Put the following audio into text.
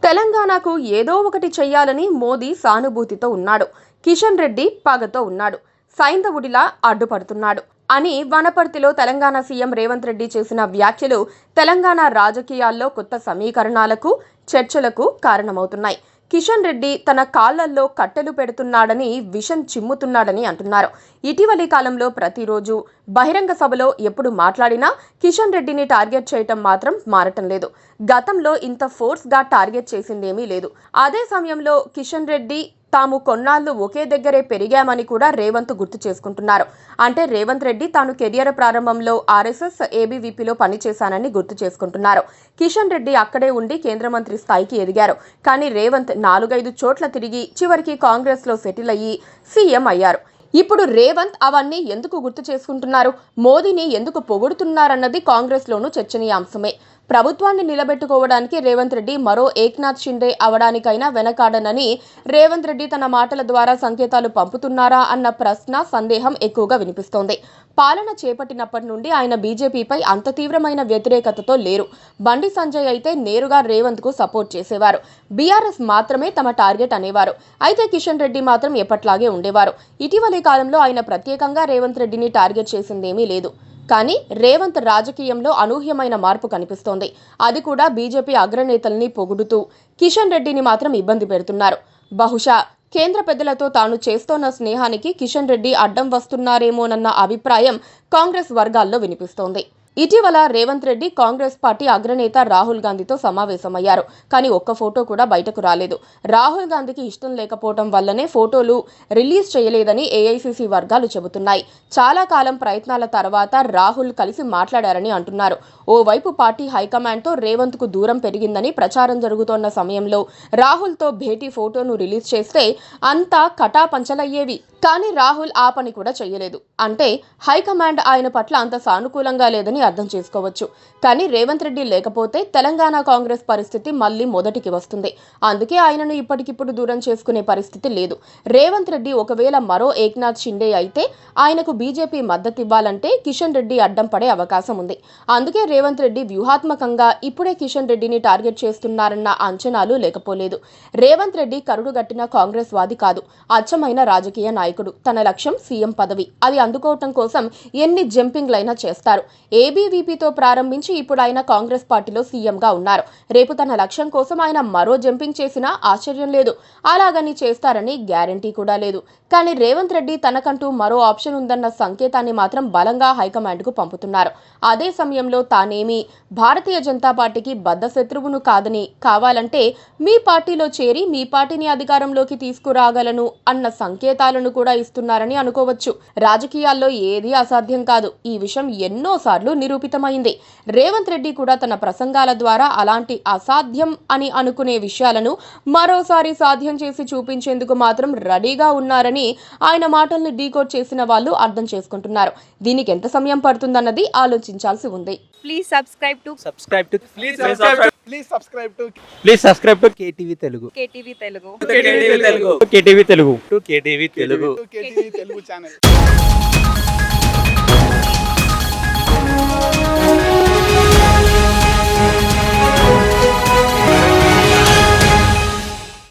తెలంగాణకు ఏదో ఒకటి చెయ్యాలని మోదీ సానుభూతితో ఉన్నాడు. కిషన్ రెడ్డి పగతో ఉన్నాడు. సైంధవుడిలా అడ్డుపడుతున్నాడు అని వనపర్తిలో తెలంగాణ సీఎం రేవంత్ రెడ్డి చేసిన వ్యాఖ్యలు తెలంగాణ రాజకీయాల్లో కొత్త సమీకరణాలకు, చర్చలకు కారణమవుతున్నాయి. కిషన్ రెడ్డి తన కాళ్లల్లో కట్టెలు పెడుతున్నాడని, విషం చిమ్ముతున్నాడని అంటున్నారు. ఇటీవలి కాలంలో ప్రతిరోజు బహిరంగ సభలో ఎప్పుడు మాట్లాడినా కిషన్ రెడ్డిని టార్గెట్ చేయటం మాత్రం మారటం లేదు. గతంలో ఇంత ఫోర్స్గా టార్గెట్ చేసిందేమీ లేదు. అదే సమయంలో కిషన్ రెడ్డి తాము కొన్నాళ్లు ఒకే దగ్గరే పెరిగామని కూడా రేవంత్ గుర్తు చేసుకుంటున్నారు. అంటే రేవంత్ రెడ్డి తాను కెరియర్ ప్రారంభంలో ఆర్ఎస్ఎస్ ఏబీవీపీలో పనిచేశానని గుర్తు చేసుకుంటున్నారు. కిషన్ రెడ్డి అక్కడే ఉండి కేంద్ర మంత్రి స్థాయికి ఎదిగారు. కానీ రేవంత్ 4-5 చోట్ల తిరిగి చివరికి కాంగ్రెస్లో సెటిల్ అయ్యి సీఎం అయ్యారు. ఇప్పుడు రేవంత్ అవన్నీ ఎందుకు గుర్తు చేసుకుంటున్నారు, మోదీని ఎందుకు పొగుడుతున్నారన్నది కాంగ్రెస్లోనూ చర్చనీయాంశమే. ప్రభుత్వాన్ని నిలబెట్టుకోవడానికి రేవంత్ రెడ్డి మరో ఏక్నాథ్ షిండే అవడానికైనా వెనకాడనని రేవంత్ రెడ్డి తన మాటల ద్వారా సంకేతాలు పంపుతున్నారా అన్న ప్రశ్న, సందేహం ఎక్కువగా వినిపిస్తోంది. పాలన చేపట్టినప్పటి నుండి ఆయన బీజేపీపై అంత తీవ్రమైన వ్యతిరేకతతో లేరు. బండి సంజయ్ అయితే నేరుగా రేవంత్ కు సపోర్ట్ చేసేవారు. బీఆర్ఎస్ మాత్రమే తమ టార్గెట్ అనేవారు. అయితే కిషన్ రెడ్డి మాత్రం ఎప్పట్లాగే ఉండేవారు. ఇటీవలి కాలంలో ఆయన ప్రత్యేకంగా రేవంత్ రెడ్డిని టార్గెట్ చేసిందేమీ లేదు. కానీ రేవంత్ రాజకీయంలో అనూహ్యమైన మార్పు కనిపిస్తోంది. అది కూడా బీజేపీ అగ్రనేతల్ని పొగుడుతూ కిషన్ రెడ్డిని మాత్రం ఇబ్బంది పెడుతున్నారు. బహుశా కేంద్ర పెద్దలతో తాను చేస్తోన్న స్నేహానికి కిషన్ రెడ్డి అడ్డం వస్తున్నారేమోనన్న అభిప్రాయం కాంగ్రెస్ వర్గాల్లో వినిపిస్తోంది. ఇటీవల రేవంత్ రెడ్డి కాంగ్రెస్ పార్టీ అగ్రనేత రాహుల్ గాంధీతో సమావేశమయ్యారు. కానీ ఒక్క ఫోటో కూడా బయటకు రాలేదు. రాహుల్ గాంధీకి ఇష్టం లేకపోవడం వల్లనే ఫోటోలు రిలీజ్ చేయలేదని ఏఐసీసీ వర్గాలు చెబుతున్నాయి. చాలా కాలం ప్రయత్నాల తర్వాత రాహుల్ కలిసి మాట్లాడారని అంటున్నారు. ఓవైపు పార్టీ హైకమాండ్తో రేవంత్ కు దూరం పెరిగిందని ప్రచారం జరుగుతోన్న సమయంలో రాహుల్తో భేటీ ఫోటోను రిలీజ్ చేస్తే అంతా కటాపంచలయ్యేవి. కానీ రాహుల్ ఆ పని కూడా చేయలేదు. అంటే హైకమాండ్ ఆయన పట్ల అంత సానుకూలంగా లేదని అర్థం చేసుకోవచ్చు. కానీ రేవంత్ రెడ్డి లేకపోతే తెలంగాణ కాంగ్రెస్ పరిస్థితి మళ్లీ మొదటికి వస్తుంది. అందుకే ఆయనను ఇప్పటికిప్పుడు దూరం చేసుకునే పరిస్థితి లేదు. రేవంత్ రెడ్డి ఒకవేళ మరో ఏక్నాథ్ షిండే అయితే ఆయనకు బీజేపీ మద్దతివ్వాలంటే కిషన్ రెడ్డి అడ్డం పడే అవకాశం ఉంది. అందుకే రేవంత్ రెడ్డి వ్యూహాత్మకంగా ఇప్పుడే కిషన్ రెడ్డిని టార్గెట్ చేస్తున్నారన్న అంచనాలు లేకపోలేదు. రేవంత్ రెడ్డి కరుడుగట్టిన కాంగ్రెస్ వాది కాదు, అచ్చమైన రాజకీయ నాయకుడు. తన లక్ష్యం సీఎం పదవి. అది అందుకోవటం కోసం ఎన్ని జంపింగ్లైనా చేస్తారు. ఏబీవీపీతో ప్రారంభించి ఇప్పుడు ఆయన కాంగ్రెస్ పార్టీలో సీఎంగా ఉన్నారు. రేపు తన లక్ష్యం కోసం ఆయన మరో జంపింగ్ చేసినా ఆశ్చర్యం లేదు. అలాగని చేస్తారని గ్యారంటీ కూడా లేదు. కానీ రేవంత్ రెడ్డి తనకంటూ మరో ఆప్షన్ ఉందన్న సంకేతాన్ని మాత్రం బలంగా హైకమాండ్కు పంపుతున్నారు. అదే సమయంలో తానేమీ భారతీయ జనతా పార్టీకి బద్ధ శత్రువును కాదని, కావాలంటే మీ పార్టీలో చేరి మీ పార్టీని అధికారంలోకి తీసుకురాగలను అన్న సంకేతాలను కూడా ఇస్తున్నారని అనుకోవచ్చు. రాజకీయాల్లో ఏదీ అసాధ్యం కాదు. ఈ విషయం ఎన్నోసార్లు నిరూపితమైంది. రేవంత్ రెడ్డి కూడా తన ప్రసంగాల ద్వారా అలాంటి అసాధ్యం అని అనుకునే విషయాలను మరోసారి సాధ్యం చేసి చూపించేందుకు మాత్రం రెడీగా ఉన్నారని ఆయన మాటల్ని డీకోడ్ చేసిన వాళ్ళు అర్థం చేసుకుంటున్నారు. దీనికి ఎంత సమయం పడుతుందన్నది ఆలోచించాల్సి ఉంది. Please subscribe to KTV Telugu. KTV Telugu. KTV Telugu. KTV Telugu. KTV Telugu channel.